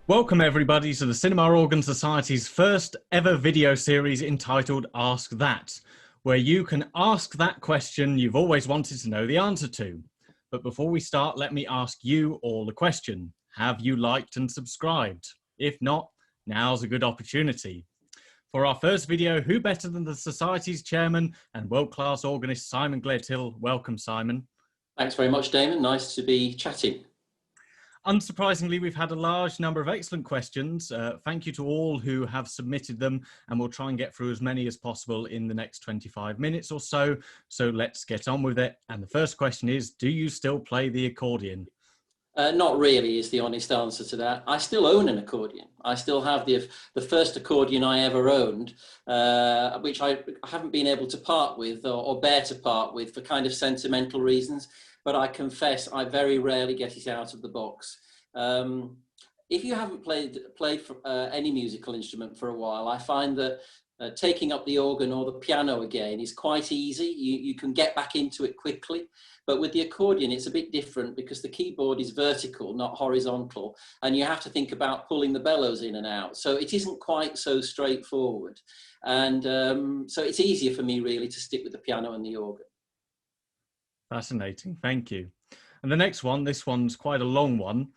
Welcome everybody to the Cinema Organ Society's first ever video series entitled Ask That, where you can ask that question you've always wanted to know the answer to. But before we start, let me ask you all the question. Have you liked and subscribed? If not, now's a good opportunity. For our first video, who better than the Society's chairman and world-class organist Simon Gledhill? Welcome, Simon. Thanks very much, Damon. Nice to be chatting. Unsurprisingly, we've had a large number of excellent questions. Thank you to all who have submitted them, and we'll try and get through as many as possible in the next 25 minutes or so. So let's get on with it. And the first question is, do you still play the accordion? Not really is the honest answer to that. I still own an accordion. I still have the first accordion I ever owned, which I haven't been able to part with or bear to part with for kind of sentimental reasons. But I confess I very rarely get it out of the box. If you haven't played any musical instrument for a while, I find that taking up the organ or the piano again is quite easy. You can get back into it quickly. But with the accordion, it's a bit different because the keyboard is vertical, not horizontal, and you have to think about pulling the bellows in and out. So it isn't quite so straightforward. And so it's easier for me really to stick with the piano and the organ. Fascinating, thank you. And the next one, this one's quite a long one,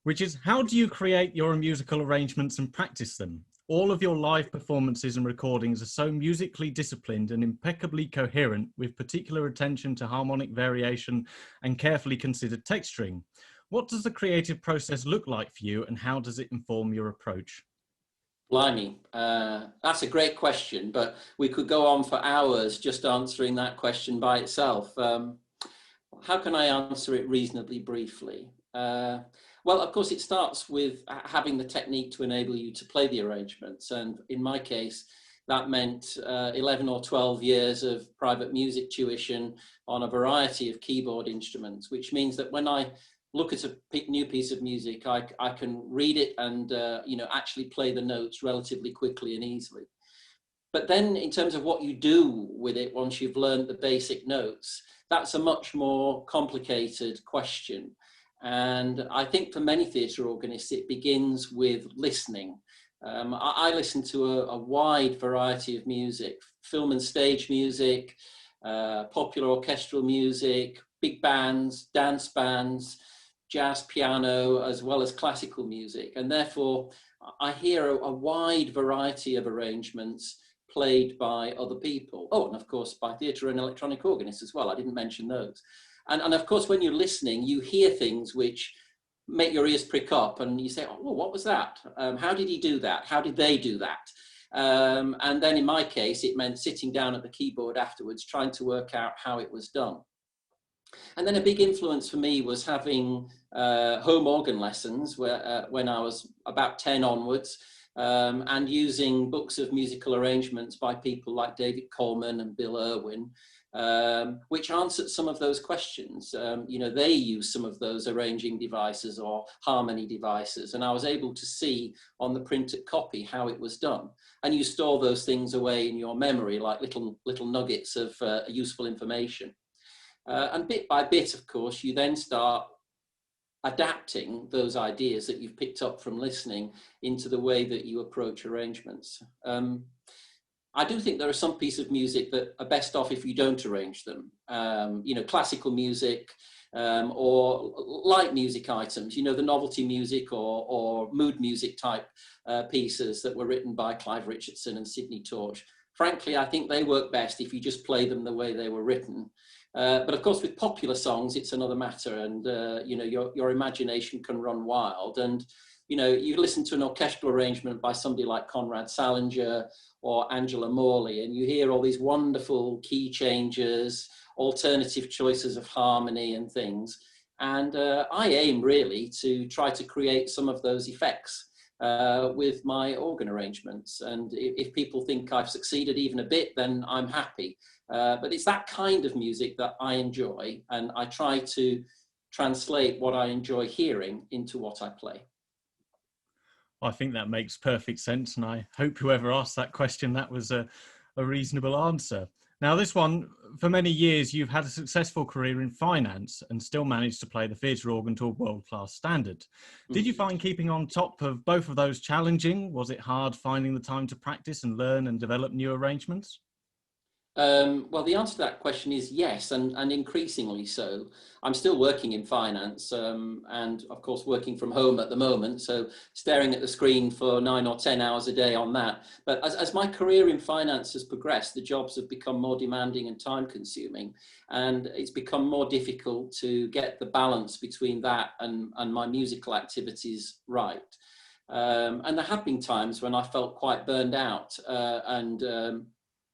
which is, how do you create your musical arrangements and practice them? All of your live performances and recordings are so musically disciplined and impeccably coherent, with particular attention to harmonic variation and carefully considered texturing. What does the creative process look like for you, and how does it inform your approach? Blimey, that's a great question, but we could go on for hours just answering that question by itself. How can I answer it reasonably briefly? Well, of course, it starts with having the technique to enable you to play the arrangements. And in my case, that meant 11 or 12 years of private music tuition on a variety of keyboard instruments, which means that when I look at a new piece of music, I can read it and actually play the notes relatively quickly and easily. But then in terms of what you do with it once you've learned the basic notes, that's a much more complicated question. And I think for many theatre organists, it begins with listening. I listen to a wide variety of music, film and stage music, popular orchestral music, big bands, dance bands, jazz piano, as well as classical music. And therefore, I hear a wide variety of arrangements played by other people. Oh, and of course, by theatre and electronic organists as well. I didn't mention those. And of course, when you're listening, you hear things which make your ears prick up and you say, oh, what was that? How did he do that? How did they do that? And then in my case, it meant sitting down at the keyboard afterwards, trying to work out how it was done. And then a big influence for me was having home organ lessons when I was about 10 onwards, and using books of musical arrangements by people like David Coleman and Bill Irwin, which answered some of those questions. They use some of those arranging devices or harmony devices, and I was able to see on the printed copy how it was done. And you store those things away in your memory like little nuggets of useful information. And bit by bit, of course, you then start adapting those ideas that you've picked up from listening into the way that you approach arrangements. I do think there are some pieces of music that are best off if you don't arrange them. Classical music or light music items, the novelty music or mood music type pieces that were written by Clive Richardson and Sidney Torch. Frankly, I think they work best if you just play them the way they were written. But of course, with popular songs, it's another matter, and your imagination can run wild. And you listen to an orchestral arrangement by somebody like Conrad Salinger or Angela Morley, and you hear all these wonderful key changes, alternative choices of harmony and things. And I aim really to try to create some of those effects with my organ arrangements. And if people think I've succeeded even a bit, then I'm happy. But it's that kind of music that I enjoy, and I try to translate what I enjoy hearing into what I play. I think that makes perfect sense, and I hope whoever asked that question, that was a reasonable answer. Now, this one, for many years, you've had a successful career in finance and still managed to play the theatre organ to a world-class standard. Did you Mhm. find keeping on top of both of those challenging? Was it hard finding the time to practice and learn and develop new arrangements? Well, the answer to that question is yes, and increasingly so. I'm still working in finance, and of course working from home at the moment, so staring at the screen for 9 or 10 hours a day on that. But as my career in finance has progressed, the jobs have become more demanding and time consuming, and it's become more difficult to get the balance between that and my musical activities right. And there have been times when I felt quite burned out, and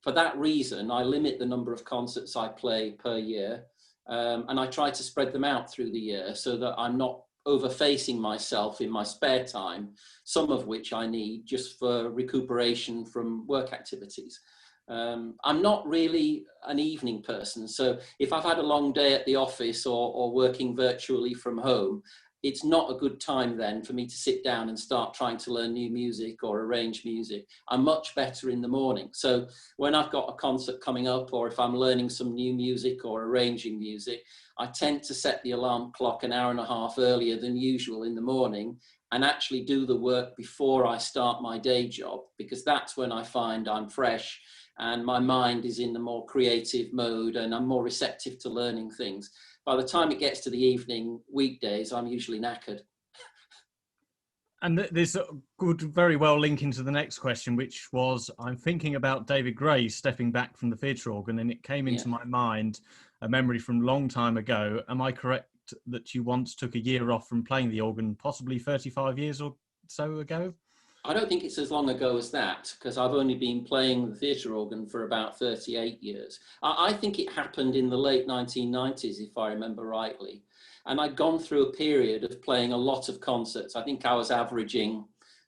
for that reason, I limit the number of concerts I play per year, and I try to spread them out through the year so that I'm not overfacing myself in my spare time, some of which I need just for recuperation from work activities. I'm not really an evening person, so if I've had a long day at the office or working virtually from home, it's not a good time then for me to sit down and start trying to learn new music or arrange music. I'm much better in the morning. So when I've got a concert coming up, or if I'm learning some new music or arranging music, I tend to set the alarm clock an hour and a half earlier than usual in the morning and actually do the work before I start my day job, because that's when I find I'm fresh and my mind is in the more creative mode and I'm more receptive to learning things. By the time it gets to the evening, weekdays, I'm usually knackered. And this could very well link into the next question, which was, I'm thinking about David Gray stepping back from the theatre organ, and it came Yeah. into my mind, a memory from a long time ago. Am I correct that you once took a year off from playing the organ, possibly 35 years or so ago? I don't think it's as long ago as that, because I've only been playing the theatre organ for about 38 years. I think it happened in the late 1990s, if I remember rightly. And I'd gone through a period of playing a lot of concerts. I think I was averaging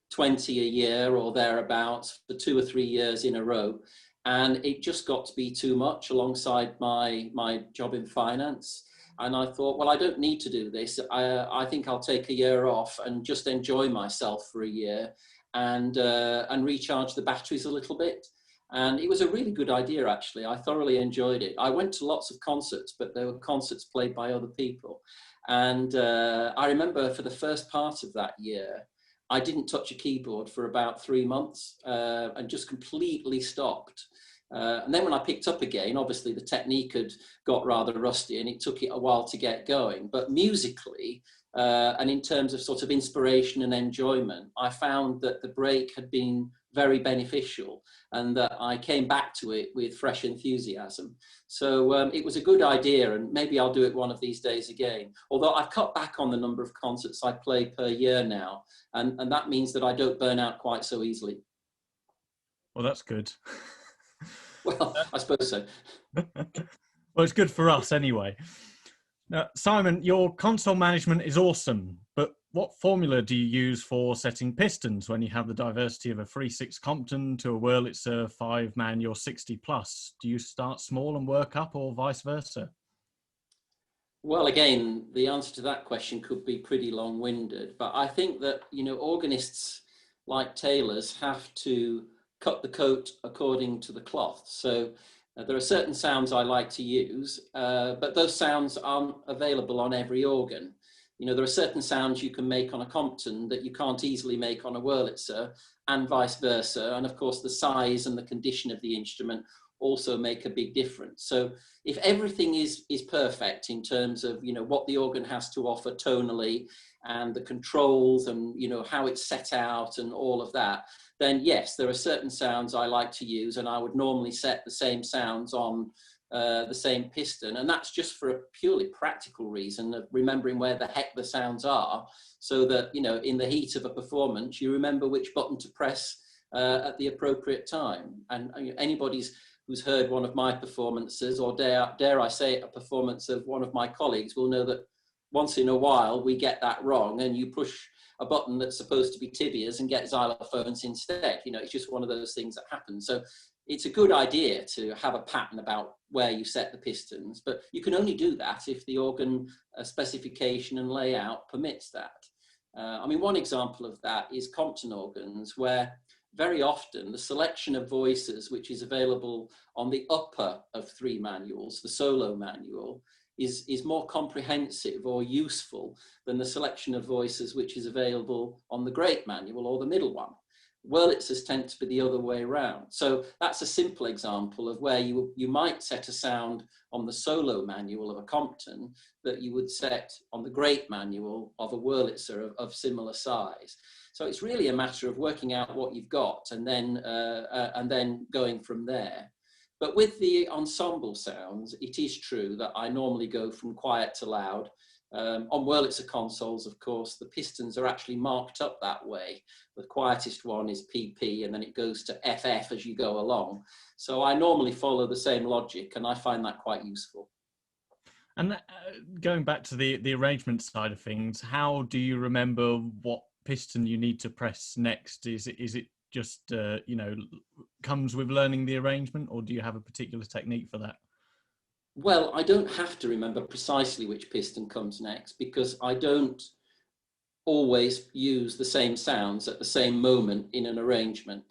20 a year or thereabouts for 2 or 3 years in a row. And it just got to be too much alongside my job in finance. And I thought, well, I don't need to do this. I think I'll take a year off and just enjoy myself for a year and recharge the batteries a little bit. And it was a really good idea, actually. I thoroughly enjoyed it. I went to lots of concerts, but they were concerts played by other people. And I remember for the first part of that year, I didn't touch a keyboard for about 3 months and just completely stopped. And then when I picked up again, obviously the technique had got rather rusty and it took it a while to get going. But musically, and in terms of sort of inspiration and enjoyment, I found that the break had been very beneficial and that I came back to it with fresh enthusiasm. So it was a good idea, and maybe I'll do it one of these days again. Although I've cut back on the number of concerts I play per year now, and that means that I don't burn out quite so easily. Well, that's good. Well, I suppose so. Well, it's good for us anyway. Now, Simon, your console management is awesome, but what formula do you use for setting pistons when you have the diversity of a 3/6 Compton to a Wurlitzer 5-man, you're 60 plus? Do you start small and work up, or vice versa? Well, again, the answer to that question could be pretty long-winded, but I think that, organists, like tailors, have to cut the coat according to the cloth. So there are certain sounds I like to use, but those sounds aren't available on every organ. There are certain sounds you can make on a Compton that you can't easily make on a Wurlitzer, and vice versa. And of course, the size and the condition of the instrument also make a big difference. So if everything is perfect in terms of what the organ has to offer tonally and the controls and how it's set out and all of that, then yes, there are certain sounds I like to use, and I would normally set the same sounds on the same piston, and that's just for a purely practical reason of remembering where the heck the sounds are, so that in the heat of a performance you remember which button to press at the appropriate time. And anybody's who's heard one of my performances, or dare I say a performance of one of my colleagues, will know that once in a while we get that wrong, and you push a button that's supposed to be tibias and get xylophones instead. It's just one of those things that happen. So it's a good idea to have a pattern about where you set the pistons, but you can only do that if the organ specification and layout permits that. One example of that is Compton organs, where very often the selection of voices which is available on the upper of 3 manuals, the solo manual, is more comprehensive or useful than the selection of voices which is available on the great manual or the middle one. Wurlitzers tend to be the other way around. So that's a simple example of where you might set a sound on the solo manual of a Compton that you would set on the great manual of a Wurlitzer of similar size. So it's really a matter of working out what you've got and then going from there. But with the ensemble sounds, it is true that I normally go from quiet to loud. On Wurlitzer consoles, of course, the pistons are actually marked up that way. The quietest one is PP, and then it goes to FF as you go along. So I normally follow the same logic, and I find that quite useful. And going back to the arrangement side of things, how do you remember what piston you need to press next? Is it just comes with learning the arrangement, or do you have a particular technique for that? Well, I don't have to remember precisely which piston comes next, because I don't always use the same sounds at the same moment in an arrangement.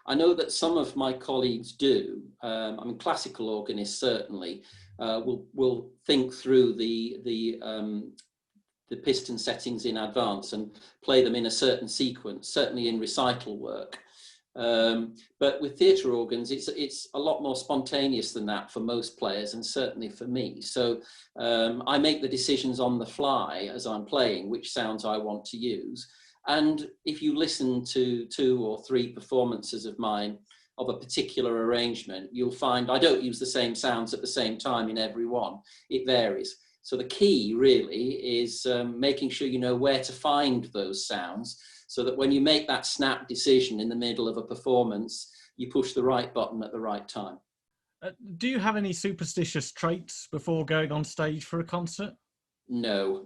I know that some of my colleagues do. I mean, classical organists certainly will think through the piston settings in advance and play them in a certain sequence, certainly in recital work. But with theatre organs, it's a lot more spontaneous than that for most players, and certainly for me. So I make the decisions on the fly as I'm playing which sounds I want to use. And if you listen to 2 or 3 performances of mine of a particular arrangement, you'll find I don't use the same sounds at the same time in every one. It varies. So the key really is making sure you know where to find those sounds, so that when you make that snap decision in the middle of a performance, you push the right button at the right time. Do you have any superstitious traits before going on stage for a concert? No,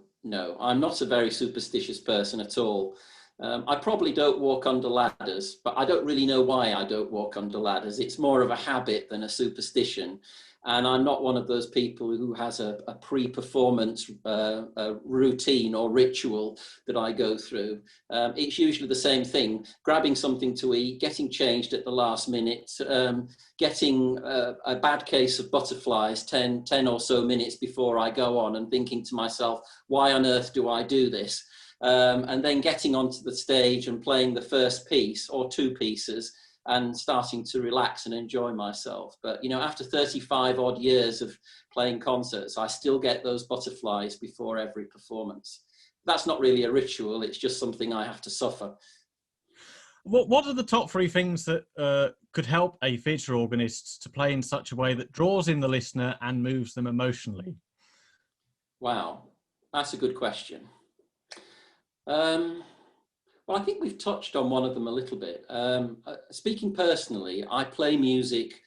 I'm not a very superstitious person at all. I probably don't walk under ladders, but I don't really know why I don't walk under ladders. It's more of a habit than a superstition. And I'm not one of those people who has a pre-performance routine or ritual that I go through. It's usually the same thing: grabbing something to eat, getting changed at the last minute, getting a bad case of butterflies 10 or so minutes before I go on, and thinking to myself, why on earth do I do this? And then getting onto the stage and playing the first piece or 2 pieces, and starting to relax and enjoy myself. But, after 35 odd years of playing concerts, I still get those butterflies before every performance. That's not really a ritual, it's just something I have to suffer. What are the top 3 things that could help a theatre organist to play in such a way that draws in the listener and moves them emotionally? Wow, that's a good question. Well, I think we've touched on one of them a little bit. Speaking personally, I play music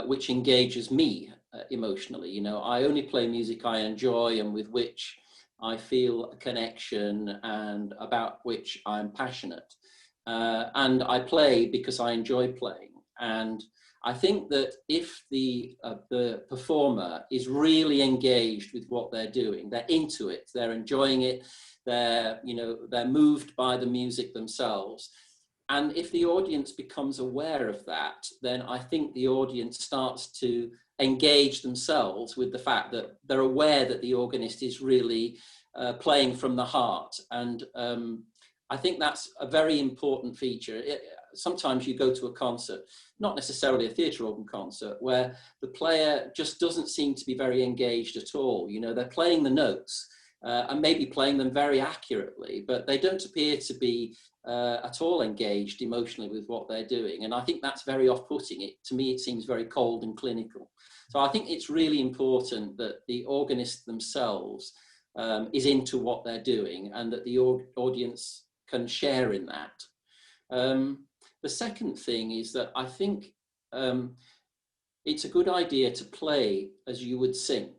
which engages me emotionally. I only play music I enjoy and with which I feel a connection and about which I'm passionate. And I play because I enjoy playing. And I think that if the performer is really engaged with what they're doing, they're into it, they're enjoying it, they're moved by the music themselves. And if the audience becomes aware of that, then I think the audience starts to engage themselves with the fact that they're aware that the organist is really playing from the heart. And I think that's a very important feature. Sometimes you go to a concert, not necessarily a theatre organ concert, where the player just doesn't seem to be very engaged at all. They're playing the notes, and maybe playing them very accurately, but they don't appear to be at all engaged emotionally with what they're doing. And I think that's very off-putting. To me, it seems very cold and clinical. So I think it's really important that the organist themselves is into what they're doing, and that the audience can share in that. The second thing is that I think it's a good idea to play as you would sing.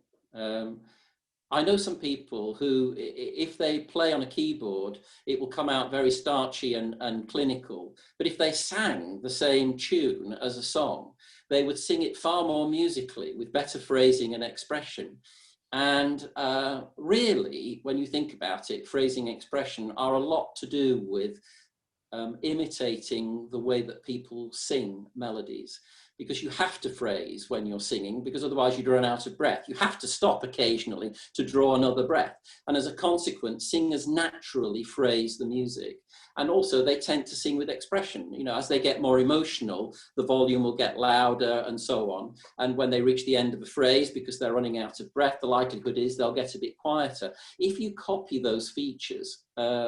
I know some people who, if they play on a keyboard, it will come out very starchy and clinical. But if they sang the same tune as a song, they would sing it far more musically, with better phrasing and expression. And really, when you think about it, phrasing and expression are a lot to do with imitating the way that people sing melodies, because you have to phrase when you're singing, because otherwise you'd run out of breath. You have to stop occasionally to draw another breath. And as a consequence, singers naturally phrase the music. And also they tend to sing with expression. You know, as they get more emotional, the volume will get louder and so on. And when they reach the end of a phrase, because they're running out of breath, the likelihood is they'll get a bit quieter. If you copy those features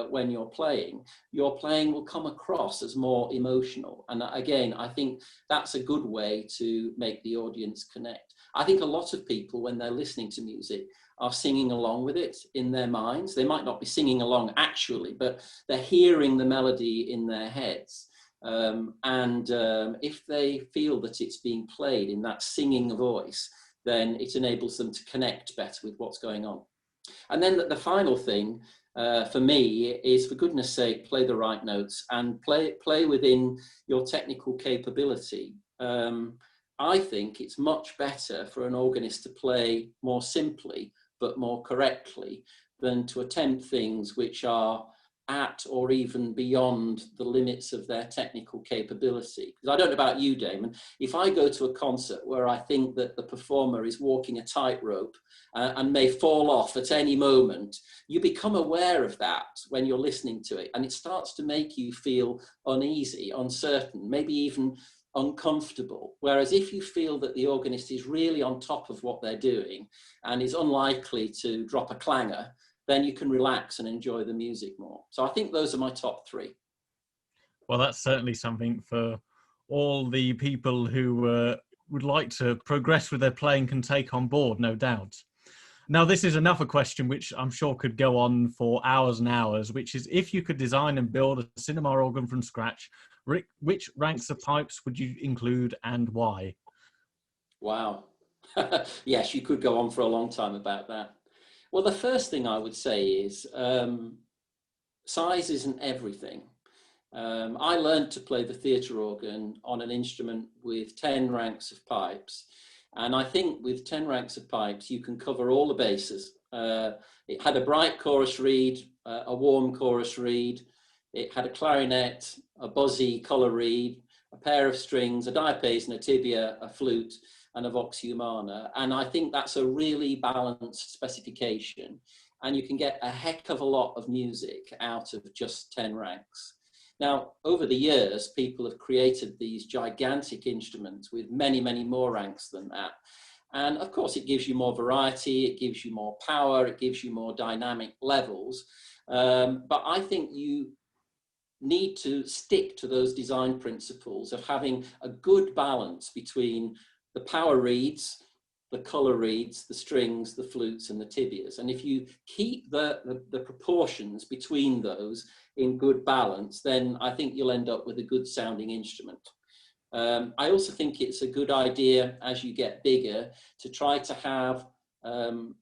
when your playing will come across as more emotional. And again, I think that's a good way to make the audience connect. I think a lot of people, when they're listening to music, are singing along with it in their minds. They might not be singing along actually, but they're hearing the melody in their heads. If they feel that it's being played in that singing voice, then it enables them to connect better with what's going on. And then the final thing for me is, for goodness sake, play the right notes and play within your technical capability. I think it's much better for an organist to play more simply but more correctly than to attempt things which are at or even beyond the limits of their technical capability. Because I don't know about you, Damon, if I go to a concert where I think that the performer is walking a tightrope and may fall off at any moment, you become aware of that when you're listening to it, and it starts to make you feel uneasy, uncertain, maybe even uncomfortable. Whereas if you feel that the organist is really on top of what they're doing and is unlikely to drop a clanger, then you can relax and enjoy the music more. So I think those are my top three. Well, that's certainly something for all the people who would like to progress with their playing can take on board, no doubt. Now, this is another question which I'm sure could go on for hours and hours, which is, if you could design and build a cinema organ from scratch, which ranks of pipes would you include and why? Wow. Yes, you could go on for a long time about that. Well, the first thing I would say is size isn't everything. I learned to play the theatre organ on an instrument with 10 ranks of pipes. And I think with 10 ranks of pipes, you can cover all the bases. It had a bright chorus reed, a warm chorus reed. It had a clarinet, a buzzy colour reed, a pair of strings, a diapason, a tibia, a flute, and a vox humana. And I think that's a really balanced specification. And you can get a heck of a lot of music out of just 10 ranks. Now, over the years, people have created these gigantic instruments with many, many more ranks than that. And of course, it gives you more variety, it gives you more power, it gives you more dynamic levels. But I think you need to stick to those design principles of having a good balance between the power reeds, the colour reeds, the strings, the flutes, and the tibias. And if you keep the proportions between those in good balance, then I think you'll end up with a good sounding instrument. I also think it's a good idea, as you get bigger, to try to have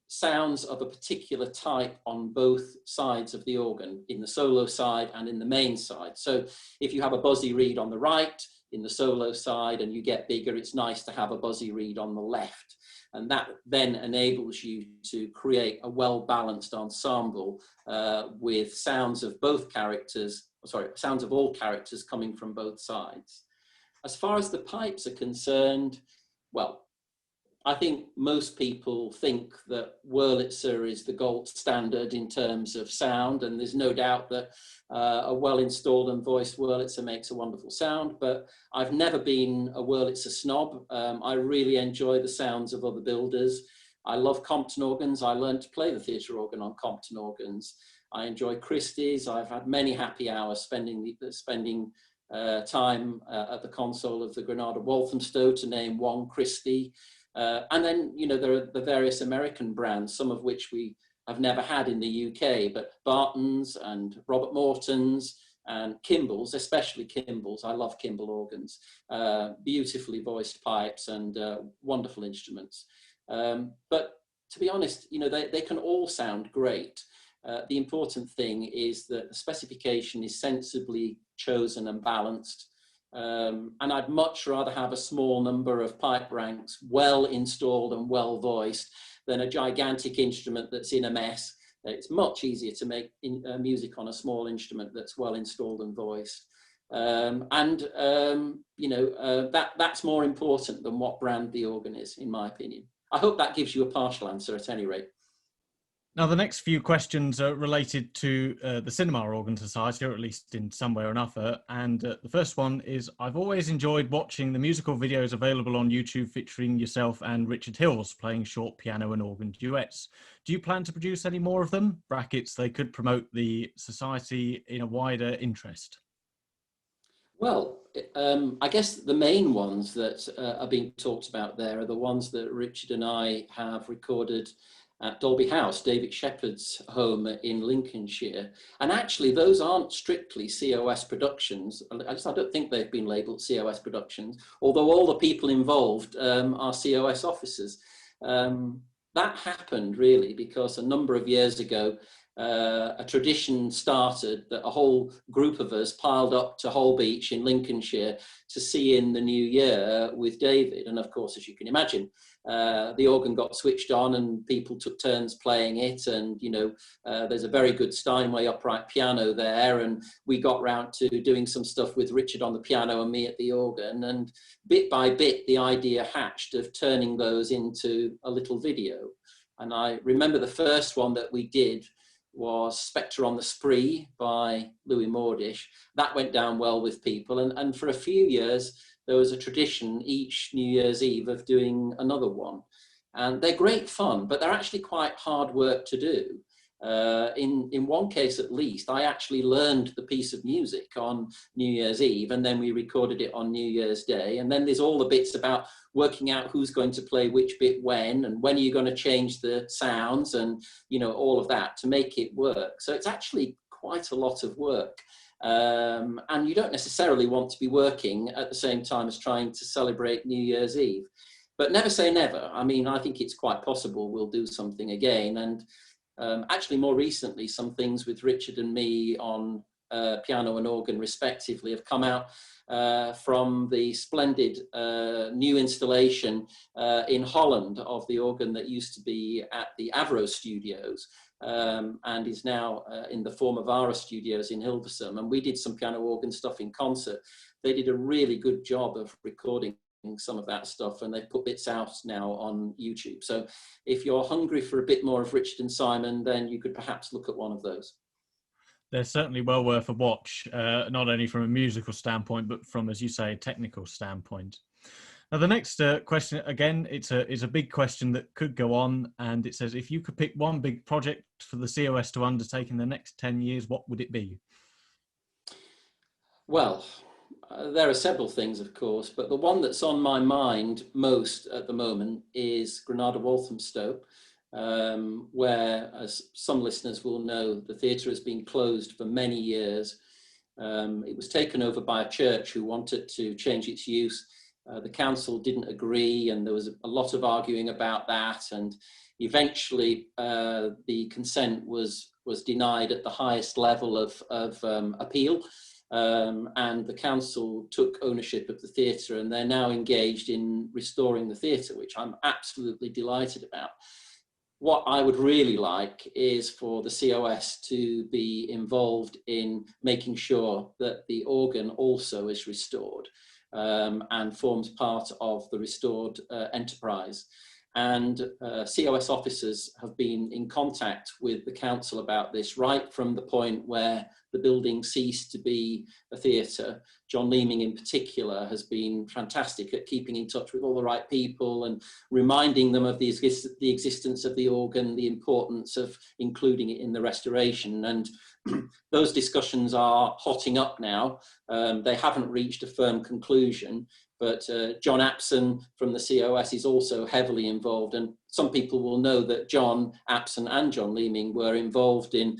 sounds of a particular type on both sides of the organ, in the solo side and in the main side. So if you have a buzzy reed on the right in the solo side and you get bigger, it's nice to have a buzzy reed on the left. And that then enables you to create a well-balanced ensemble with sounds of sounds of all characters coming from both sides. As far as the pipes are concerned, well, I think most people think that Wurlitzer is the gold standard in terms of sound, and there's no doubt that a well-installed and voiced Wurlitzer makes a wonderful sound, but I've never been a Wurlitzer snob. I really enjoy the sounds of other builders. I love Compton organs. I learned to play the theatre organ on Compton organs. I enjoy Christie's. I've had many happy hours spending time at the console of the Granada Walthamstow, to name one Christie. And then, you know, there are the various American brands, some of which we have never had in the UK, but Barton's and Robert Morton's and Kimball's, especially Kimball's. I love Kimball organs, beautifully voiced pipes and wonderful instruments. But to be honest, you know, they can all sound great. The important thing is that the specification is sensibly chosen and balanced. And I'd much rather have a small number of pipe ranks well installed and well voiced than a gigantic instrument that's in a mess It's much easier to make music on a small instrument that's well installed and voiced. That's more important than what brand the organ is, in my opinion. I hope that gives you a partial answer at any rate. Now, the next few questions are related to the Cinema Organ Society, or at least in some way or another. And the first one is, I've always enjoyed watching the musical videos available on YouTube featuring yourself and Richard Hills playing short piano and organ duets. Do you plan to produce any more of them? Brackets, they could promote the society in a wider interest. Well, I guess the main ones that are being talked about there are the ones that Richard and I have recorded at Dolby House, David Shepherd's home in Lincolnshire. And actually, those aren't strictly COS productions. I don't think they've been labelled COS productions, although all the people involved are COS officers. That happened really because a number of years ago, a tradition started that a whole group of us piled up to Holbeach in Lincolnshire to see in the new year with David. And of course, as you can imagine, the organ got switched on and people took turns playing it. And, there's a very good Steinway upright piano there. And we got round to doing some stuff with Richard on the piano and me at the organ. And bit by bit, the idea hatched of turning those into a little video. And I remember the first one that we did was Spectre on the Spree by Louis Mordish. That went down well with people. And for a few years, there was a tradition each New Year's Eve of doing another one. And they're great fun, but they're actually quite hard work to do. In one case at least, I actually learned the piece of music on New Year's Eve, and then we recorded it on New Year's Day. And then there's all the bits about working out who's going to play which bit when, and when are you going to change the sounds, and all of that to make it work. So it's actually quite a lot of work. And you don't necessarily want to be working at the same time as trying to celebrate New Year's Eve. But never say never. I mean, I think it's quite possible we'll do something again. And actually, more recently, some things with Richard and me on piano and organ, respectively, have come out from the splendid new installation in Holland of the organ that used to be at the Avro Studios and is now in the form of Ara Studios in Hilversum. And we did some piano organ stuff in concert. They did a really good job of recording some of that stuff, and they've put bits out now on YouTube. So if you're hungry for a bit more of Richard and Simon, then you could perhaps look at one of those. They're certainly well worth a watch, not only from a musical standpoint, but from, as you say, a technical standpoint. Now, the next question, again, it's a big question that could go on, and it says, if you could pick one big project for the COS to undertake in the next 10 years, what would it be? Well, there are several things, of course, but the one that's on my mind most at the moment is Granada Walthamstow, where, as some listeners will know, the theatre has been closed for many years. It was taken over by a church who wanted to change its use. The council didn't agree, and there was a lot of arguing about that. And eventually, the consent was denied at the highest level of appeal. And the council took ownership of the theatre, and they're now engaged in restoring the theatre, which I'm absolutely delighted about. What I would really like is for the COS to be involved in making sure that the organ also is restored and forms part of the restored enterprise. And COS officers have been in contact with the council about this right from the point where the building ceased to be a theatre. John Leeming in particular has been fantastic at keeping in touch with all the right people and reminding them of the existence of the organ, the importance of including it in the restoration. And those discussions are hotting up now. They haven't reached a firm conclusion, but John Apson from the COS is also heavily involved. And some people will know that John Apson and John Leeming were involved in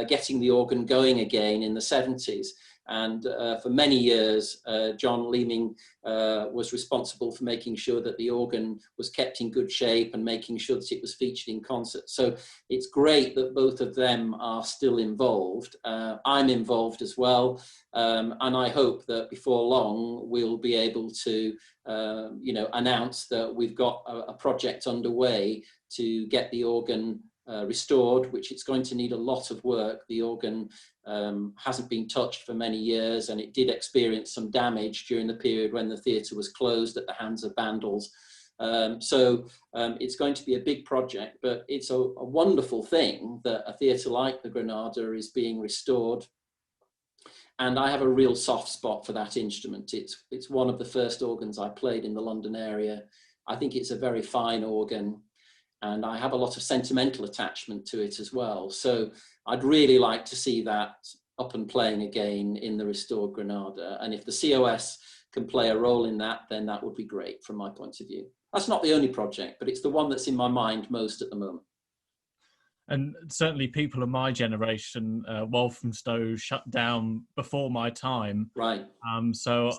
getting the organ going again in the 70s. And for many years, John Leeming was responsible for making sure that the organ was kept in good shape and making sure that it was featured in concert. So it's great that both of them are still involved. I'm involved as well. And I hope that before long, we'll be able to announce that we've got a project underway to get the organ restored, which it's going to need a lot of work. The organ hasn't been touched for many years, and it did experience some damage during the period when the theatre was closed at the hands of vandals. So it's going to be a big project, but it's a wonderful thing that a theatre like the Granada is being restored. And I have a real soft spot for that instrument. It's one of the first organs I played in the London area. I think it's a very fine organ, and I have a lot of sentimental attachment to it as well. So I'd really like to see that up and playing again in the restored Granada. And if the COS can play a role in that, then that would be great from my point of view. That's not the only project, but it's the one that's in my mind most at the moment. And certainly people of my generation, Walthamstow shut down before my time. Right. So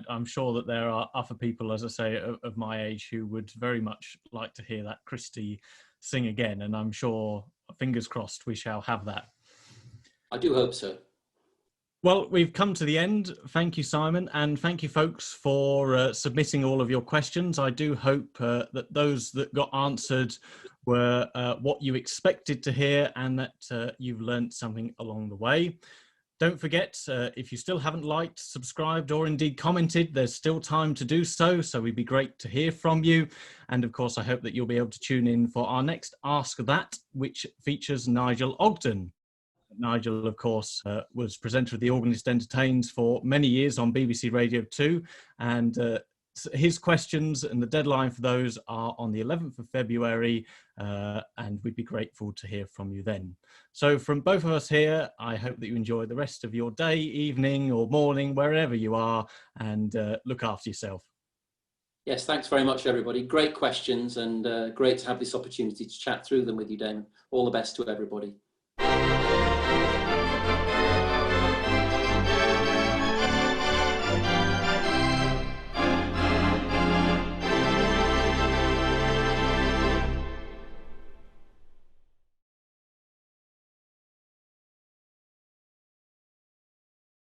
I'm sure that there are other people, as I say, of my age who would very much like to hear that Christie sing again. And I'm sure, fingers crossed, we shall have that. I do hope so. Well, we've come to the end. Thank you, Simon, and thank you, folks, for submitting all of your questions. I do hope that those that got answered were what you expected to hear, and that you've learnt something along the way. Don't forget, if you still haven't liked, subscribed, or indeed commented, there's still time to do so, so it'd be great to hear from you. And of course, I hope that you'll be able to tune in for our next Ask That, which features Nigel Ogden. Nigel, of course, was presenter of The Organist Entertains for many years on BBC Radio 2, and his questions and the deadline for those are on the 11th of February, and we'd be grateful to hear from you then. So from both of us here, I hope that you enjoy the rest of your day, evening or morning, wherever you are, and look after yourself. Yes, thanks very much, everybody. Great questions, and great to have this opportunity to chat through them with you, Damon. All the best to everybody.